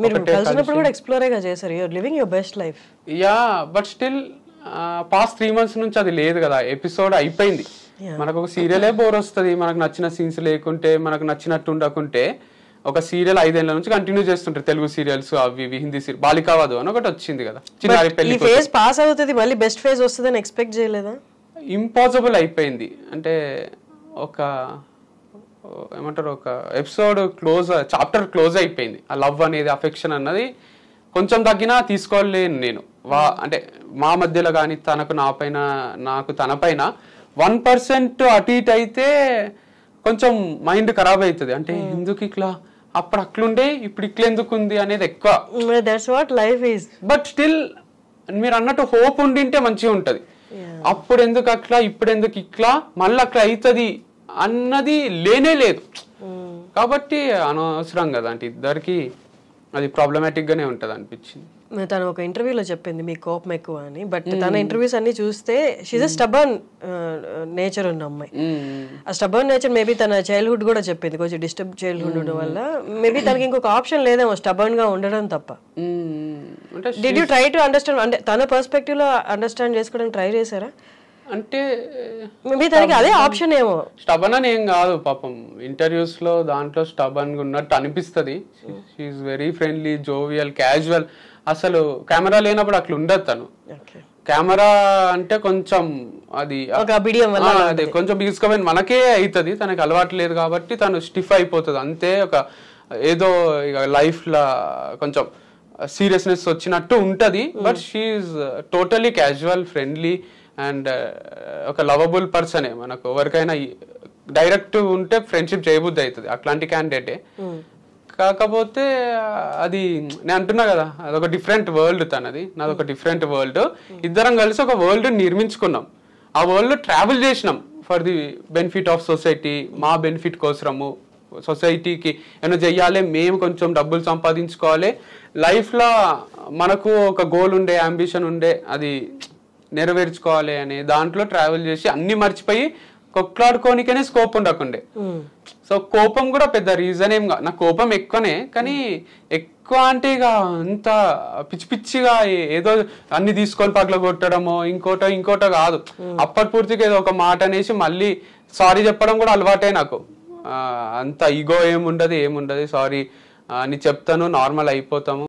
మీరు కలిసినప్పుడు కూడా ఎక్స్ప్లోరేగా చేశారు, you are living your best life. Yeah but still past 3 months నుంచి అది లేదు కదా, ఎపిసోడ్ అయిపోయింది. మనకు ఒక సీరియలే బోర్ వస్తుంది, మనకు నచ్చిన సీన్స్ లేకుంటే, మనకు నచ్చినట్టు ఉండకుంటే. ఒక సీరియల్ 5 ఏళ్ల నుంచి కంటిన్యూ చేస్తుంటారు, తెలుగు సీరియల్స్ అవి ఇవి, హిందీ సీరియల్ బాలికావధు అని ఒకటి వచ్చింది కదా, చిన్నారి పెళ్లి. ఈ ఫేజ్ పాస్ అవుతుంది, మళ్ళీ బెస్ట్ ఫేజ్ వస్తుందని ఎక్స్పెక్ట్ చేయలేదా? ఇంపాసిబుల్ అయిపోయింది. అంటే ఒక ఏమంటారు, ఒక ఎపిసోడ్ క్లోజ్, చాప్టర్ క్లోజ్ అయిపోయింది. ఆ లవ్ అనేది, అఫెక్షన్ అన్నది కొంచెం తగ్గినా తీసుకోలేను నేను. అంటే మా మధ్యలో కానీ తనకు నా పైన, నాకు తన పైన 1% అటు ఇటు అయితే కొంచెం మైండ్ ఖరాబ్ అవుతుంది. అంటే ఎందుకు ఇట్లా, అప్పుడు అట్లుండే ఇప్పుడు ఇట్లా ఎందుకు ఉంది అనేది ఎక్కువ. That's what life is. But still మీరు అన్నట్టు హోప్ ఉండింటే మంచిగా ఉంటది. అప్పుడు ఎందుకు అట్లా, ఇప్పుడు ఎందుకు ఇట్లా, మళ్ళీ అట్లా అవుతుంది అన్నది లేనే లేదు. కాబట్టి అనవసరం కదా, అంటే ఇద్దరికి అది ప్రాబ్లమాటిక్ గానే ఉంటది అనిపించింది. తను ఒక ఇంటర్వ్యూలో చెప్పింది మీకు కోపం ఎక్కువ అని, బట్ తన ఇంటర్వ్యూస్ అన్ని చూస్తే షీజ్ అ స్టబర్న్ నేచర్ ఉన్న అమ్మాయి. ఆ స్టబర్న్ నేచర్ మేబీ తన చైల్డ్హుడ్ కూడా చెప్పింది, కొంచెం డిస్టర్బ్ చైల్డ్హుడ్ ఉండడం వల్ల మేబీ తనకి ఇంకొక ఆప్షన్ లేదేమో స్టబర్న్ గా ఉండడం తప్ప. Did you try to understand, అంటే తన పర్స్పెక్టివ్ లో అండర్స్టాండ్ చేసుకోవడానికి ట్రై చేశారా? అంటే మేబీ తనకి అదే ఆప్షన్ ఏమో. స్టబర్న్ అని ఏం కాదు పాపం, ఇంటర్వ్యూస్ లో దాంట్లో స్టబర్న్ గా ఉన్నట్టు అనిపిస్తుంది. She's very friendly, jovial, casual. అసలు కెమెరా లేనప్పుడు అట్లా ఉండదు తను. కెమెరా అంటే కొంచెం అది అదే కొంచెం బిగుసుకపోయింది, మనకే అవుతుంది, తనకి అలవాటు లేదు కాబట్టి తను స్టిఫ్ అయిపోతుంది అంతే. ఒక ఏదో ఇక లైఫ్ లా కొంచెం సీరియస్నెస్ వచ్చినట్టు ఉంటది. But she's totally casual, friendly and ఒక లవబుల్ పర్సనే. మనకు ఎవరికైనా డైరెక్ట్ ఉంటే ఫ్రెండ్షిప్ చేయబుద్ధి అవుతుంది, అట్లాంటి క్యాండిడేటే. కాకపోతే అది నేను అంటున్నా కదా, అదొక డిఫరెంట్ వరల్డ్, తనది నాదొక డిఫరెంట్ వరల్డ్. ఇద్దరం కలిసి ఒక వరల్డ్ నిర్మించుకున్నాం, ఆ వరల్డ్ ట్రావెల్ చేసినాం for the benefit of society. మా బెనిఫిట్ కోసము, సొసైటీకి ఏమైనా చెయ్యాలి, మేము కొంచెం డబ్బులు సంపాదించుకోవాలి, లైఫ్లో మనకు ఒక గోల్ ఉండే, అంబిషన్ ఉండే, అది నెరవేర్చుకోవాలి అనే దాంట్లో ట్రావెల్ చేసి అన్ని మర్చిపోయి కొట్లాడుకోనికనే స్కోప్ ఉండకుండే. సో కోపం కూడా పెద్ద రీజన్ ఏం కాదు, నాకు కోపం ఎక్కువనే, కానీ ఎక్కువ అంటే ఇక అంత పిచ్చి పిచ్చిగా ఏదో అన్ని తీసుకొని పగల కొట్టడమో ఇంకోటో కాదు. అప్పటి పూర్తిగా ఏదో ఒక మాట అనేసి మళ్ళీ సారీ చెప్పడం కూడా అలవాటే నాకు. అంత ఈగో ఏముండదు, సారీ అని చెప్తాను, నార్మల్ అయిపోతాము.